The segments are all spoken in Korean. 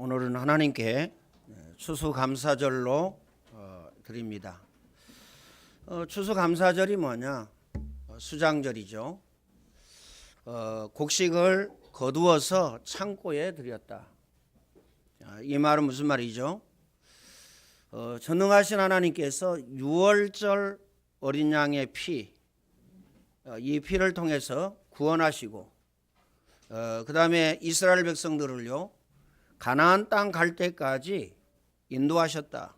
오늘은 하나님께 추수감사절로 드립니다. 추수감사절이 뭐냐? 수장절이죠. 곡식을 거두어서 창고에 들였다. 이 말은 무슨 말이죠? 전능하신 하나님께서 유월절 어린 양의 피, 이 피를 통해서 구원하시고 그 다음에 이스라엘 백성들을요 가나안 땅 갈 때까지 인도하셨다.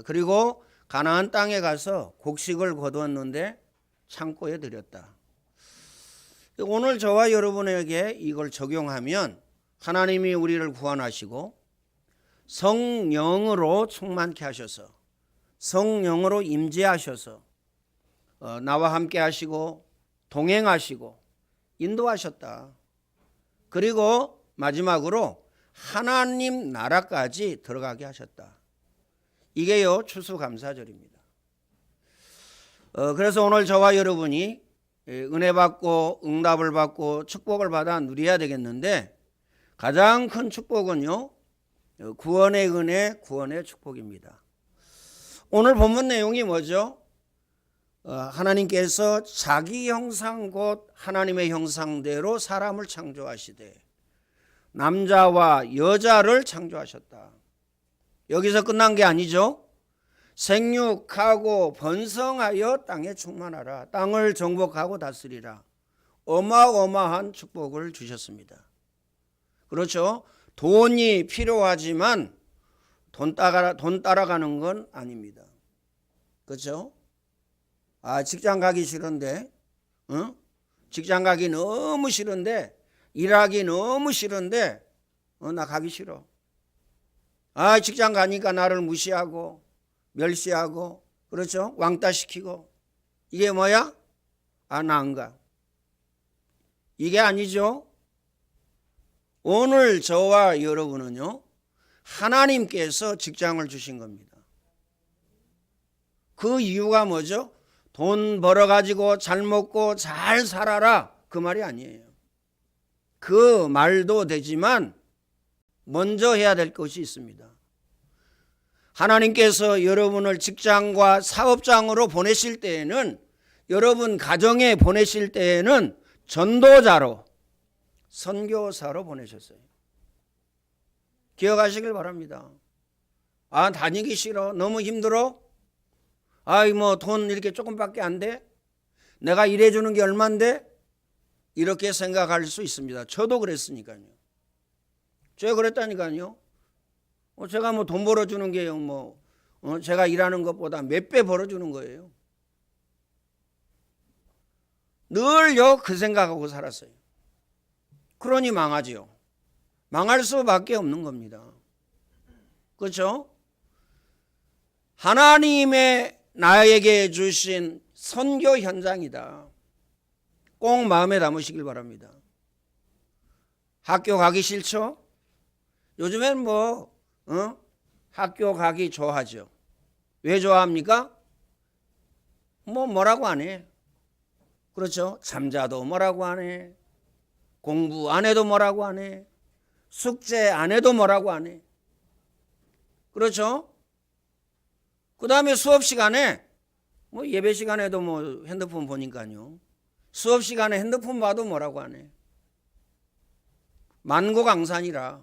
그리고 가나안 땅에 가서 곡식을 거두었는데 창고에 들였다. 오늘 저와 여러분에게 이걸 적용하면 하나님이 우리를 구원하시고 성령으로 충만케 하셔서 성령으로 임재하셔서 나와 함께 하시고 동행하시고 인도하셨다. 그리고 마지막으로 하나님 나라까지 들어가게 하셨다. 이게요 추수감사절입니다. 그래서 오늘 저와 여러분이 은혜 받고 응답을 받고 축복을 받아 누려야 되겠는데 가장 큰 축복은요 구원의 은혜, 구원의 축복입니다. 오늘 본문 내용이 뭐죠? 하나님께서 자기 형상 곧 하나님의 형상대로 사람을 창조하시되 남자와 여자를 창조하셨다. 여기서 끝난 게 아니죠. 생육하고 번성하여 땅에 충만하라. 땅을 정복하고 다스리라. 어마어마한 축복을 주셨습니다. 그렇죠. 돈이 필요하지만 돈 따라가는 건 아닙니다. 그렇죠. 직장 가기 싫은데 직장 가기 너무 싫은데 일하기 너무 싫은데 나 가기 싫어. 직장 가니까 나를 무시하고 멸시하고 그렇죠? 왕따시키고 이게 뭐야? 나 안 가. 이게 아니죠. 오늘 저와 여러분은요 하나님께서 직장을 주신 겁니다. 그 이유가 뭐죠? 돈 벌어가지고 잘 먹고 잘 살아라 그 말이 아니에요. 그 말도 되지만 먼저 해야 될 것이 있습니다. 하나님께서 여러분을 직장과 사업장으로 보내실 때에는 여러분 가정에 보내실 때에는 전도자로 선교사로 보내셨어요. 기억하시길 바랍니다. 다니기 싫어. 너무 힘들어. 뭐 돈 이렇게 조금밖에 안 돼. 내가 일해주는 게 얼만데? 이렇게 생각할 수 있습니다. 저도 그랬으니까요. 제가 그랬다니까요. 제가 뭐 돈 벌어주는 게요, 제가 일하는 것보다 몇 배 벌어주는 거예요. 늘요 그 생각하고 살았어요. 그러니 망하죠. 망할 수밖에 없는 겁니다. 그렇죠? 하나님의 나에게 주신 선교 현장이다. 꼭 마음에 담으시길 바랍니다. 학교 가기 싫죠? 요즘엔 학교 가기 좋아하죠. 왜 좋아합니까? 뭐라고 안 해. 그렇죠? 잠자도 뭐라고 안 해. 공부 안 해도 뭐라고 안 해. 숙제 안 해도 뭐라고 안 해. 그렇죠? 그 다음에 수업 시간에 예배 시간에도 핸드폰 보니까요. 수업 시간에 핸드폰 봐도 뭐라고 안 해. 만고강산이라.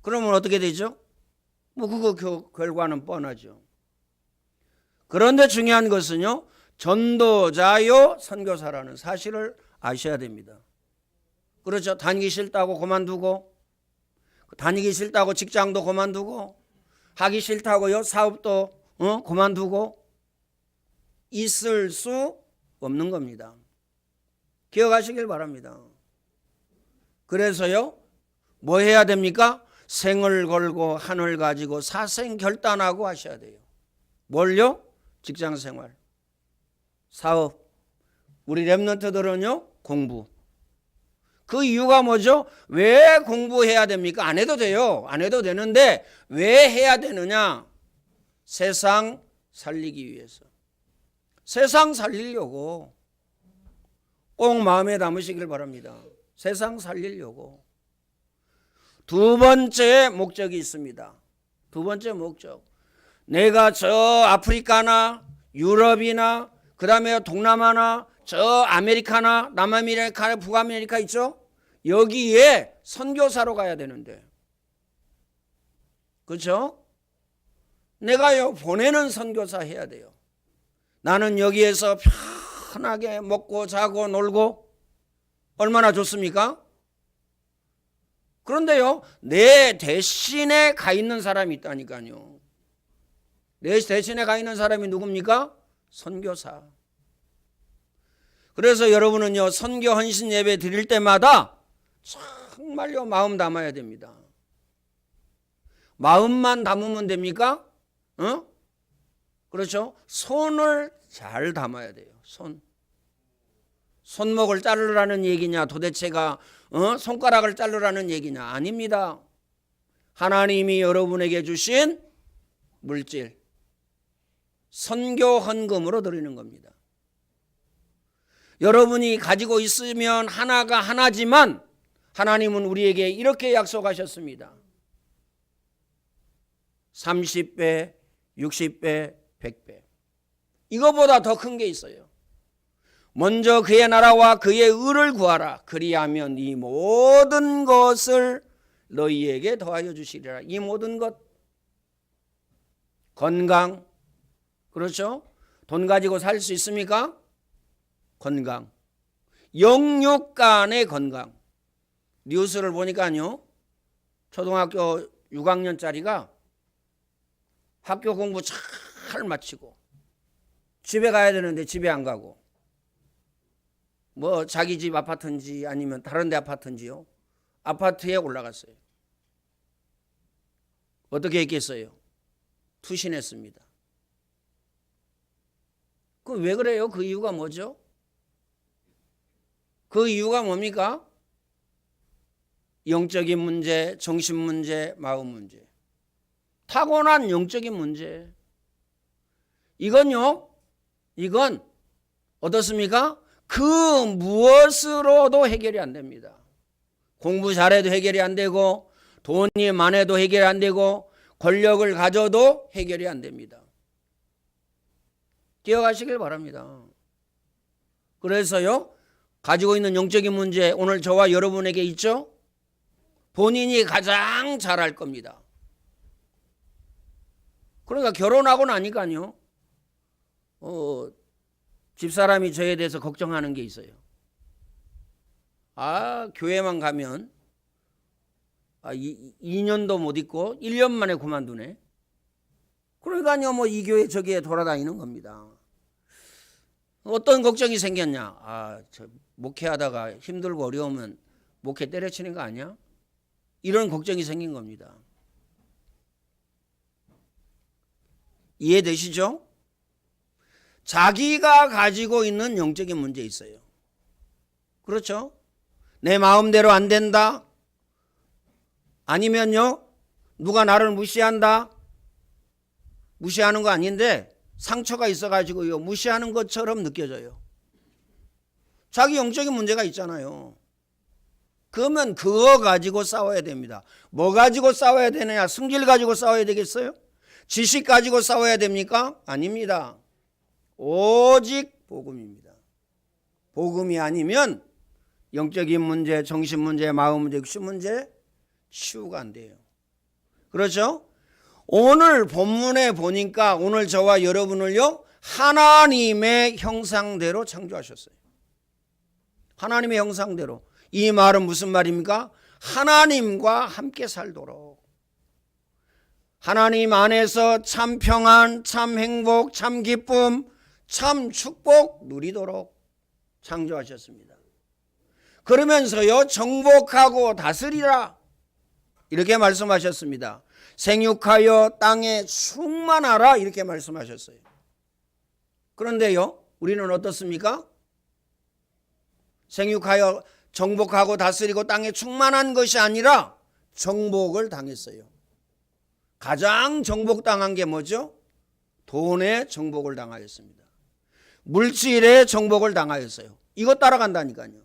그러면 어떻게 되죠? 그거 결과는 뻔하죠. 그런데 중요한 것은요. 전도자요 선교사라는 사실을 아셔야 됩니다. 그렇죠. 다니기 싫다고 그만두고 다니기 싫다고 직장도 그만두고 하기 싫다고요 사업도 그만두고 있을 수 없는 겁니다. 기억하시길 바랍니다. 그래서요 뭐 해야 됩니까? 생을 걸고 한을 가지고 사생 결단하고 하셔야 돼요. 뭘요? 직장생활, 사업. 우리 랩런트들은요 공부. 그 이유가 뭐죠? 왜 공부해야 됩니까? 안 해도 돼요. 안 해도 되는데 왜 해야 되느냐? 세상 살리기 위해서. 세상 살리려고 꼭 마음에 담으시길 바랍니다. 세상 살리려고. 두 번째 목적이 있습니다. 두 번째 목적. 내가 저 아프리카나 유럽이나 그 다음에 동남아나 저 아메리카나 남아메리카 북아메리카 있죠? 여기에 선교사로 가야 되는데, 그렇죠? 내가요 보내는 선교사 해야 돼요. 나는 여기에서 편하게 먹고 자고 놀고 얼마나 좋습니까? 그런데요 내 대신에 가 있는 사람이 있다니까요. 내 대신에 가 있는 사람이 누굽니까? 선교사. 그래서 여러분은요 선교 헌신 예배 드릴 때마다 정말요 마음 담아야 됩니다. 마음만 담으면 됩니까? 그렇죠? 손을 잘 담아야 돼요. 손목을 자르라는 얘기냐 도대체가 손가락을 자르라는 얘기냐? 아닙니다. 하나님이 여러분에게 주신 물질 선교 헌금으로 드리는 겁니다. 여러분이 가지고 있으면 하나가 하나지만 하나님은 우리에게 이렇게 약속하셨습니다. 30배, 60배, 100배. 이거보다 더 큰 게 있어요. 먼저 그의 나라와 그의 의를 구하라. 그리하면 이 모든 것을 너희에게 더하여 주시리라. 이 모든 것. 건강. 그렇죠? 돈 가지고 살 수 있습니까? 건강. 영육 간의 건강. 뉴스를 보니까요. 초등학교 6학년짜리가 학교 공부 잘 마치고 집에 가야 되는데 집에 안 가고 뭐 자기 집 아파트인지 아니면 다른 데 아파트인지요. 아파트에 올라갔어요. 어떻게 했겠어요? 투신했습니다. 그 왜 그래요? 그 이유가 뭐죠? 그 이유가 뭡니까? 영적인 문제, 정신 문제, 마음 문제. 타고난 영적인 문제. 이건 어떻습니까? 그 무엇으로도 해결이 안 됩니다. 공부 잘해도 해결이 안 되고 돈이 많아도 해결이 안 되고 권력을 가져도 해결이 안 됩니다. 기억하시길 바랍니다. 그래서요 가지고 있는 영적인 문제 오늘 저와 여러분에게 있죠? 본인이 가장 잘할 겁니다. 그러니까 결혼하고 나니까요 집사람이 저에 대해서 걱정하는 게 있어요. 교회만 가면 2년도 못 있고 1년 만에 그만두네. 그러니까요 이 교회 저 교회 돌아다니는 겁니다. 어떤 걱정이 생겼냐? 저 목회하다가 힘들고 어려우면 목회 때려치는 거 아니야? 이런 걱정이 생긴 겁니다. 이해되시죠? 자기가 가지고 있는 영적인 문제 있어요. 그렇죠? 내 마음대로 안 된다. 아니면요 누가 나를 무시한다. 무시하는 거 아닌데 상처가 있어가지고요 무시하는 것처럼 느껴져요. 자기 영적인 문제가 있잖아요. 그러면 그거 가지고 싸워야 됩니다. 뭐 가지고 싸워야 되느냐? 승질 가지고 싸워야 되겠어요? 지식 가지고 싸워야 됩니까? 아닙니다. 오직 복음입니다. 복음이 아니면 영적인 문제, 정신 문제, 마음 문제, 육신 문제 치유가 안 돼요. 그렇죠? 오늘 본문에 보니까 오늘 저와 여러분을요 하나님의 형상대로 창조하셨어요. 하나님의 형상대로. 이 말은 무슨 말입니까? 하나님과 함께 살도록, 하나님 안에서 참 평안, 참 행복, 참 기쁨, 참 축복 누리도록 창조하셨습니다. 그러면서요 정복하고 다스리라 이렇게 말씀하셨습니다. 생육하여 땅에 충만하라 이렇게 말씀하셨어요. 그런데요 우리는 어떻습니까? 생육하여 정복하고 다스리고 땅에 충만한 것이 아니라 정복을 당했어요. 가장 정복당한 게 뭐죠? 돈에 정복을 당하였습니다. 물질에 정복을 당하였어요. 이거 따라간다니까요.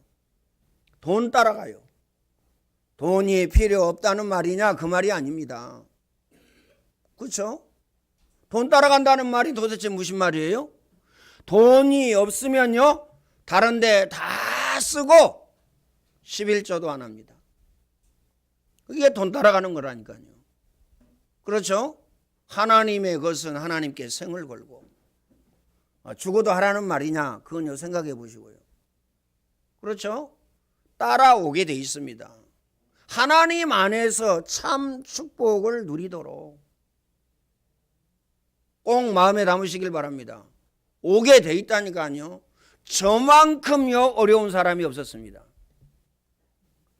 돈 따라가요. 돈이 필요 없다는 말이냐? 그 말이 아닙니다. 그렇죠? 돈 따라간다는 말이 도대체 무슨 말이에요? 돈이 없으면요, 다른 데 다 쓰고 11조도 안 합니다. 그게 돈 따라가는 거라니까요. 그렇죠? 하나님의 것은 하나님께 생을 걸고 죽어도 하라는 말이냐? 그건 생각해 보시고요. 그렇죠? 따라오게 돼 있습니다. 하나님 안에서 참 축복을 누리도록 꼭 마음에 담으시길 바랍니다. 오게 돼 있다니까요. 저만큼요 어려운 사람이 없었습니다.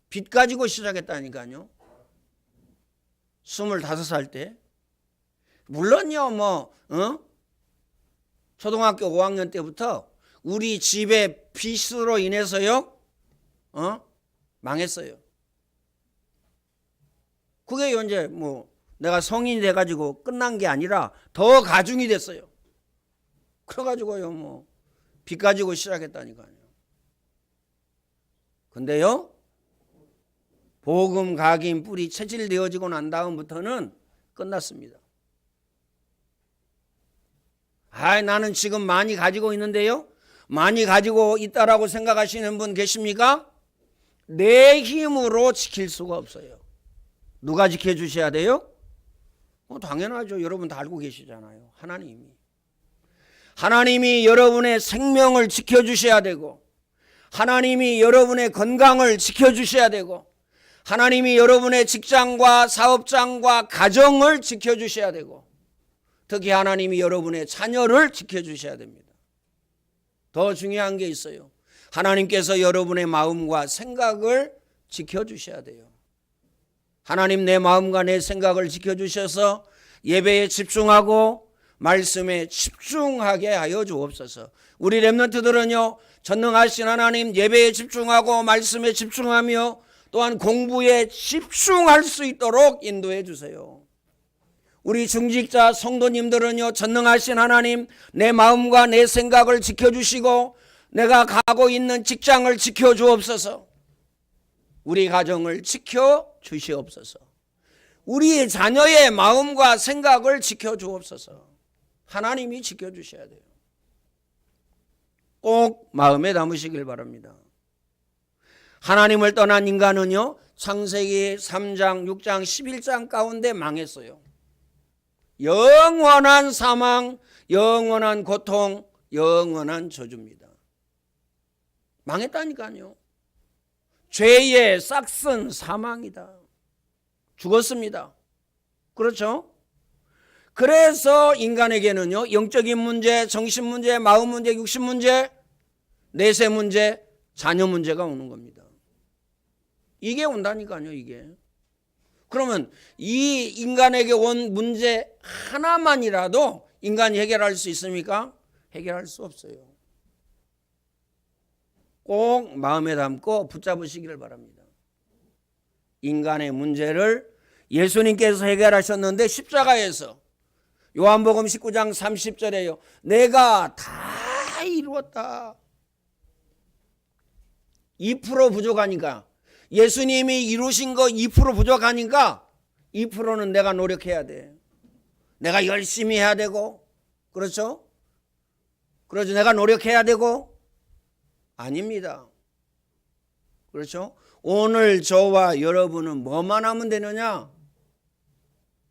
빚 가지고 시작했다니까요. 25살 때. 물론요 초등학교 5학년 때부터 우리 집의 빚으로 인해서요 망했어요. 그게 이제 내가 성인이 돼가지고 끝난 게 아니라 더 가중이 됐어요. 그래가지고요 빚 가지고 시작했다니까요. 근데요 복음 각인 뿌리 체질되어지고 난 다음부터는 끝났습니다. 나는 지금 많이 가지고 있는데요, 많이 가지고 있다라고 생각하시는 분 계십니까? 내 힘으로 지킬 수가 없어요. 누가 지켜주셔야 돼요? 당연하죠. 여러분 다 알고 계시잖아요. 하나님이 여러분의 생명을 지켜주셔야 되고, 하나님이 여러분의 건강을 지켜주셔야 되고, 하나님이 여러분의 직장과 사업장과 가정을 지켜주셔야 되고, 특히 하나님이 여러분의 자녀를 지켜주셔야 됩니다. 더 중요한 게 있어요. 하나님께서 여러분의 마음과 생각을 지켜주셔야 돼요. 하나님 내 마음과 내 생각을 지켜주셔서 예배에 집중하고 말씀에 집중하게 하여 주옵소서. 우리 렘넌트들은요 전능하신 하나님 예배에 집중하고 말씀에 집중하며 또한 공부에 집중할 수 있도록 인도해 주세요. 우리 중직자 성도님들은요 전능하신 하나님 내 마음과 내 생각을 지켜주시고 내가 가고 있는 직장을 지켜주옵소서. 우리 가정을 지켜주시옵소서. 우리 자녀의 마음과 생각을 지켜주옵소서. 하나님이 지켜주셔야 돼요. 꼭 마음에 담으시길 바랍니다. 하나님을 떠난 인간은요 창세기 3장, 6장, 11장 가운데 망했어요. 영원한 사망, 영원한 고통, 영원한 저주입니다. 망했다니까요. 죄의 싹슨 사망이다. 죽었습니다. 그렇죠? 그래서 인간에게는요 영적인 문제, 정신 문제, 마음 문제, 육신 문제, 내세 문제, 자녀 문제가 오는 겁니다. 이게 온다니까요. 이게. 그러면 이 인간에게 온 문제 하나만이라도 인간이 해결할 수 있습니까? 해결할 수 없어요. 꼭 마음에 담고 붙잡으시기를 바랍니다. 인간의 문제를 예수님께서 해결하셨는데 십자가에서 요한복음 19장 30절에요. 내가 다 이루었다. 2% 부족하니까 예수님이 이루신 거 2% 부족하니까 2%는 내가 노력해야 돼. 내가 열심히 해야 되고, 그렇죠? 그렇죠. 내가 노력해야 되고, 아닙니다. 그렇죠? 오늘 저와 여러분은 뭐만 하면 되느냐?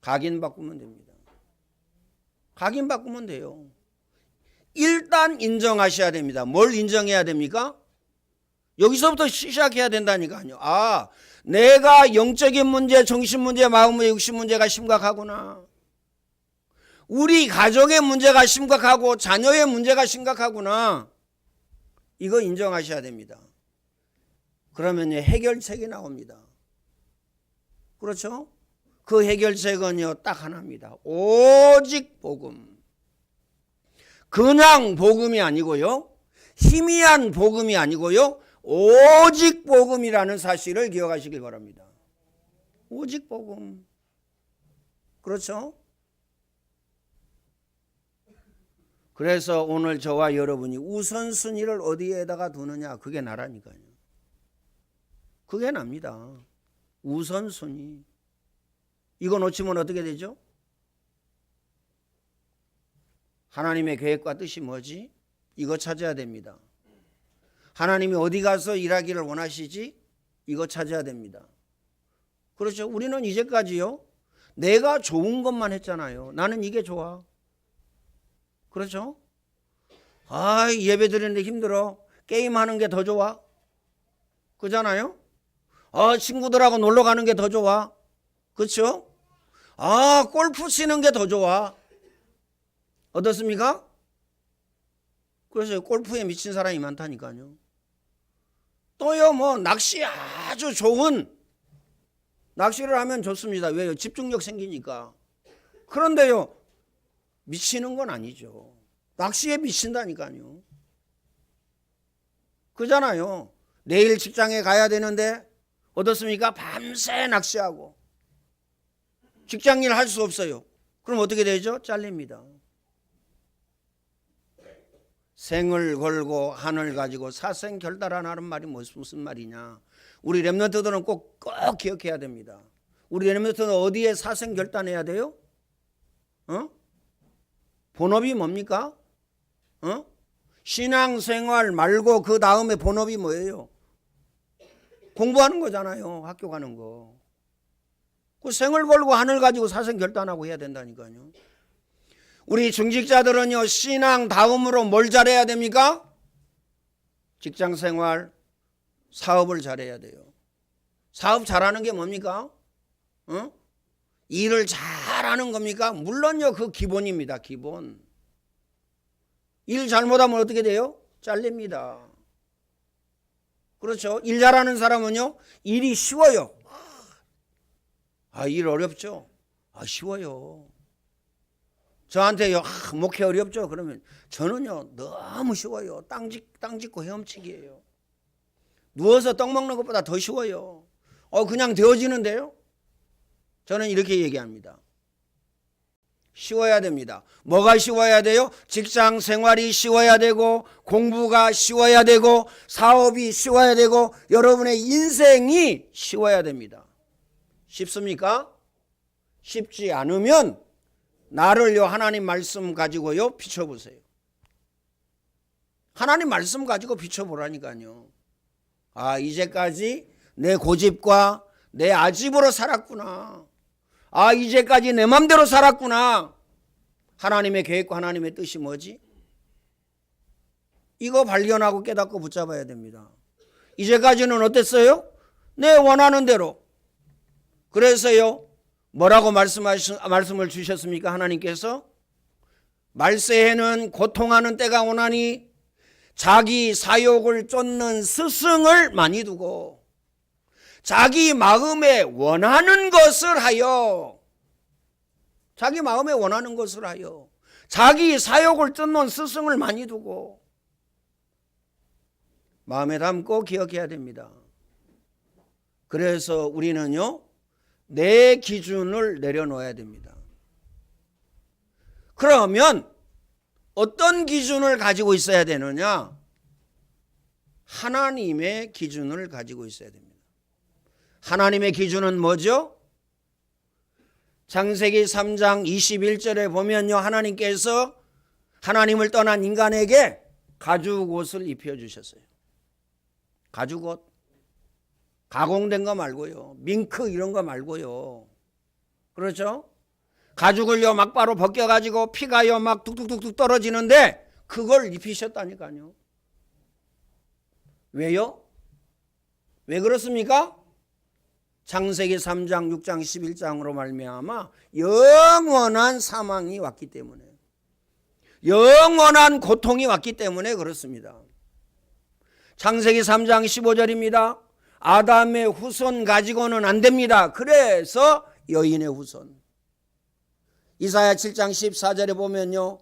각인 바꾸면 됩니다. 각인 바꾸면 돼요. 일단 인정하셔야 됩니다. 뭘 인정해야 됩니까? 여기서부터 시작해야 된다니까요. 내가 영적인 문제, 정신 문제, 마음 문제, 육신 문제가 심각하구나. 우리 가정의 문제가 심각하고 자녀의 문제가 심각하구나. 이거 인정하셔야 됩니다. 그러면 해결책이 나옵니다. 그렇죠? 그 해결책은요 딱 하나입니다. 오직 복음. 그냥 복음이 아니고요, 희미한 복음이 아니고요, 오직 복음이라는 사실을 기억하시길 바랍니다. 오직 복음. 그렇죠? 그래서 오늘 저와 여러분이 우선순위를 어디에다가 두느냐, 그게 나라니까요. 그게 납니다. 우선순위. 이거 놓치면 어떻게 되죠? 하나님의 계획과 뜻이 뭐지? 이거 찾아야 됩니다. 하나님이 어디 가서 일하기를 원하시지? 이거 찾아야 됩니다. 그렇죠? 우리는 이제까지요, 내가 좋은 것만 했잖아요. 나는 이게 좋아. 그렇죠? 아, 예배 드리는데 힘들어. 게임하는 게 더 좋아. 그잖아요? 아, 친구들하고 놀러 가는 게 더 좋아. 그렇죠? 아, 골프 치는 게 더 좋아. 어떻습니까? 그래서 골프에 미친 사람이 많다니까요. 또요, 뭐 낚시 아주 좋은, 낚시를 하면 좋습니다. 왜요? 집중력 생기니까. 그런데요, 미치는 건 아니죠. 낚시에 미친다니까요. 그잖아요. 내일 직장에 가야 되는데 어떻습니까? 밤새 낚시하고 직장일 할 수 없어요. 그럼 어떻게 되죠? 잘립니다. 생을 걸고 한을 가지고 사생결단하는 말이 무슨 말이냐? 우리 렘넌트들은 꼭 기억해야 됩니다. 우리 렘넌트는 어디에 사생결단해야 돼요? 본업이 뭡니까? 신앙생활 말고 그 다음에 본업이 뭐예요? 공부하는 거잖아요. 학교 가는 거. 그 생을 걸고 한을 가지고 사생결단하고 해야 된다니까요. 우리 중직자들은요, 신앙 다음으로 뭘 잘해야 됩니까? 직장생활, 사업을 잘해야 돼요. 사업 잘하는 게 뭡니까? 일을 잘하는 겁니까? 물론요, 그 기본입니다. 기본. 일 잘못하면 어떻게 돼요? 잘립니다. 그렇죠? 일 잘하는 사람은요, 일이 쉬워요. 아, 일 어렵죠? 아, 쉬워요. 저한테요, 목회 어렵죠? 그러면 저는요, 너무 쉬워요. 땅 짚고 헤엄치기예요. 누워서 떡 먹는 것보다 더 쉬워요. 그냥 되어지는데요? 저는 이렇게 얘기합니다. 쉬워야 됩니다. 뭐가 쉬워야 돼요? 직장 생활이 쉬워야 되고, 공부가 쉬워야 되고, 사업이 쉬워야 되고, 여러분의 인생이 쉬워야 됩니다. 쉽습니까? 쉽지 않으면 나를요, 하나님 말씀 가지고요, 비춰보세요. 하나님 말씀 가지고 비춰보라니까요. 아, 이제까지 내 고집과 내 아집으로 살았구나. 아, 이제까지 내 맘대로 살았구나. 하나님의 계획과 하나님의 뜻이 뭐지? 이거 발견하고 깨닫고 붙잡아야 됩니다. 이제까지는 어땠어요? 내 원하는 대로. 그래서요, 뭐라고 말씀을 주셨습니까? 하나님께서 말세에는 고통하는 때가 오나니 자기 사욕을 쫓는 스승을 많이 두고 자기 마음에 원하는 것을 하여, 자기 마음에 원하는 것을 하여 자기 사욕을 쫓는 스승을 많이 두고, 마음에 담고 기억해야 됩니다. 그래서 우리는요, 내 기준을 내려놓아야 됩니다. 그러면 어떤 기준을 가지고 있어야 되느냐? 하나님의 기준을 가지고 있어야 됩니다. 하나님의 기준은 뭐죠? 창세기 3장 21절에 보면요, 하나님께서 하나님을 떠난 인간에게 가죽옷을 입혀주셨어요. 가죽옷. 가공된 거 말고요. 밍크 이런 거 말고요. 그렇죠? 가죽을요, 막바로 벗겨가지고 피가요, 막 뚝뚝뚝뚝 떨어지는데 그걸 입히셨다니까요. 왜요? 왜 그렇습니까? 창세기 3장, 6장, 11장으로 말미암아 영원한 사망이 왔기 때문에, 영원한 고통이 왔기 때문에 그렇습니다. 창세기 3장 15절입니다. 아담의 후손 가지고는 안 됩니다. 그래서 여인의 후손. 이사야 7장 14절에 보면요,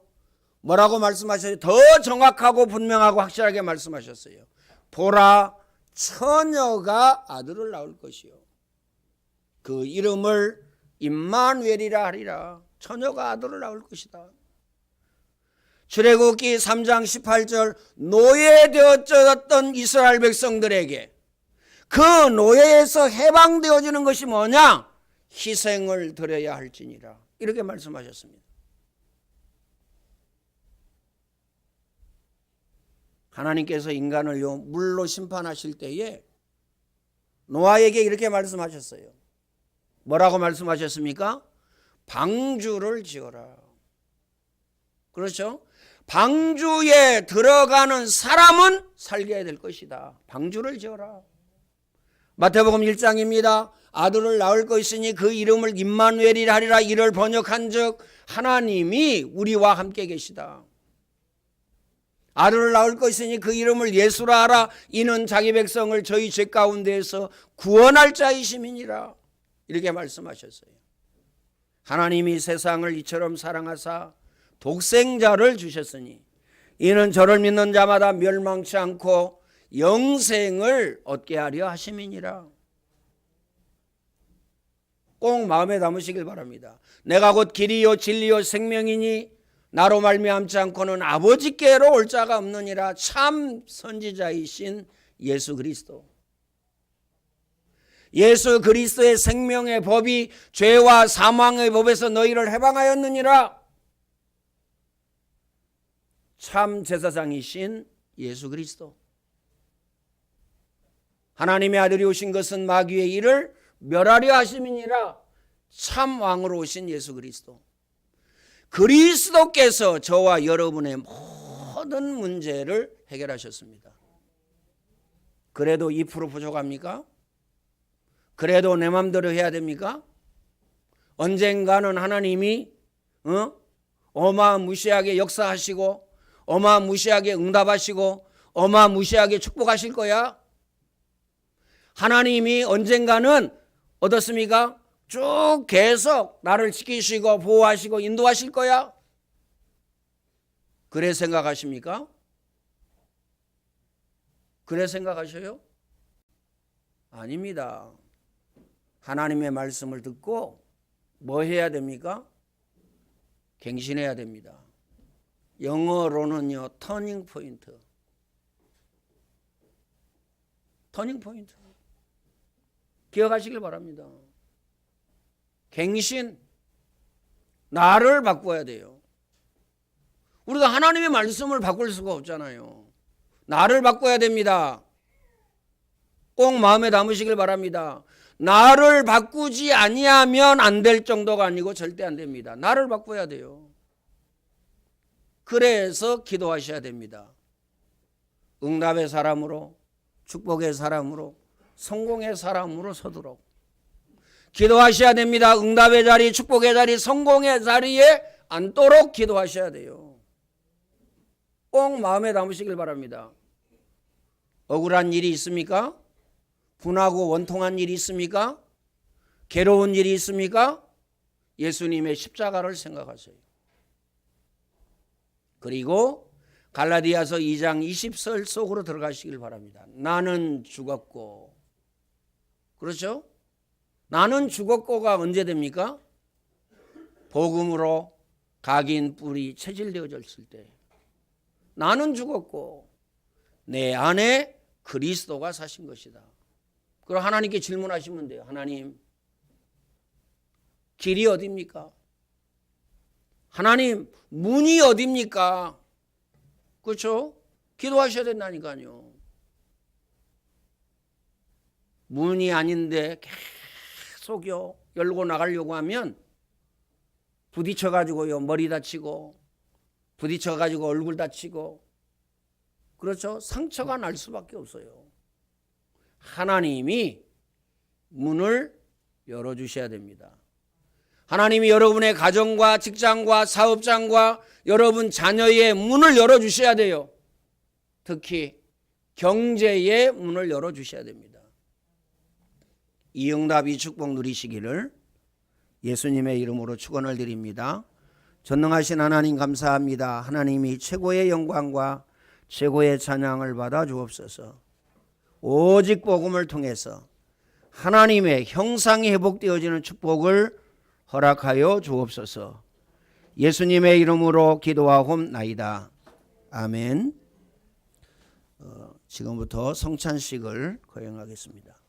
뭐라고 말씀하셨어요? 더 정확하고 분명하고 확실하게 말씀하셨어요. 보라, 처녀가 아들을 낳을 것이요, 그 이름을 임마누엘이라 하리라. 처녀가 아들을 낳을 것이다. 출애굽기 3장 18절, 노예되어졌던 이스라엘 백성들에게 그 노예에서 해방되어지는 것이 뭐냐? 희생을 드려야 할지니라. 이렇게 말씀하셨습니다. 하나님께서 인간을요 물로 심판하실 때에 노아에게 이렇게 말씀하셨어요. 뭐라고 말씀하셨습니까? 방주를 지어라. 그렇죠? 방주에 들어가는 사람은 살게 될 것이다. 방주를 지어라. 마태복음 1장입니다. 아들을 낳을 것이니 그 이름을 임마누엘이라 하리라. 이를 번역한 즉 하나님이 우리와 함께 계시다. 아들을 낳을 것이니 그 이름을 예수라 하라. 이는 자기 백성을 저희 죄 가운데에서 구원할 자이심이니라. 이렇게 말씀하셨어요. 하나님이 세상을 이처럼 사랑하사 독생자를 주셨으니 이는 저를 믿는 자마다 멸망치 않고 영생을 얻게 하려 하심이니라. 꼭 마음에 담으시길 바랍니다. 내가 곧 길이요 진리요 생명이니 나로 말미암지 않고는 아버지께로 올 자가 없느니라. 참 선지자이신 예수 그리스도. 예수 그리스도의 생명의 법이 죄와 사망의 법에서 너희를 해방하였느니라. 참 제사장이신 예수 그리스도. 하나님의 아들이 오신 것은 마귀의 일을 멸하려 하심이니라. 참 왕으로 오신 예수 그리스도. 그리스도께서 저와 여러분의 모든 문제를 해결하셨습니다. 그래도 2% 부족합니까? 그래도 내 맘대로 해야 됩니까? 언젠가는 하나님이 어마무시하게 역사하시고 어마무시하게 응답하시고 어마무시하게 축복하실 거야. 하나님이 언젠가는 어떻습니까? 쭉 계속 나를 지키시고 보호하시고 인도하실 거야. 그래 생각하십니까? 그래 생각하셔요? 아닙니다. 하나님의 말씀을 듣고 뭐 해야 됩니까? 갱신해야 됩니다. 영어로는요 터닝 포인트. 터닝 포인트. 기억하시길 바랍니다. 갱신. 나를 바꿔야 돼요. 우리가 하나님의 말씀을 바꿀 수가 없잖아요. 나를 바꿔야 됩니다. 꼭 마음에 담으시길 바랍니다. 나를 바꾸지 아니하면 안 될 정도가 아니고 절대 안 됩니다. 나를 바꿔야 돼요. 그래서 기도하셔야 됩니다. 응답의 사람으로, 축복의 사람으로, 성공의 사람으로 서도록 기도하셔야 됩니다. 응답의 자리, 축복의 자리, 성공의 자리에 앉도록 기도하셔야 돼요. 꼭 마음에 담으시길 바랍니다. 억울한 일이 있습니까? 분하고 원통한 일이 있습니까? 괴로운 일이 있습니까? 예수님의 십자가를 생각하세요. 그리고 갈라디아서 2장 20절 속으로 들어가시길 바랍니다. 나는 죽었고. 그렇죠? 나는 죽었고가 언제 됩니까? 복음으로 각인 뿔이 체질되어졌을 때. 나는 죽었고 내 안에 그리스도가 사신 것이다. 그럼 하나님께 질문하시면 돼요. 하나님, 길이 어디입니까? 하나님, 문이 어디입니까? 그렇죠? 기도하셔야 된다니까요. 문이 아닌데 계속요 열고 나가려고 하면 부딪혀가지고요 머리 다치고 부딪혀가지고 얼굴 다치고 그렇죠? 상처가 날 수밖에 없어요. 하나님이 문을 열어주셔야 됩니다. 하나님이 여러분의 가정과 직장과 사업장과 여러분 자녀의 문을 열어주셔야 돼요. 특히 경제의 문을 열어주셔야 됩니다. 이 응답, 이 축복 누리시기를 예수님의 이름으로 축원을 드립니다. 전능하신 하나님 감사합니다. 하나님이 최고의 영광과 최고의 찬양을 받아 주옵소서. 오직 복음을 통해서 하나님의 형상이 회복되어지는 축복을 허락하여 주옵소서. 예수님의 이름으로 기도하옵나이다. 아멘. 지금부터 성찬식을 거행하겠습니다.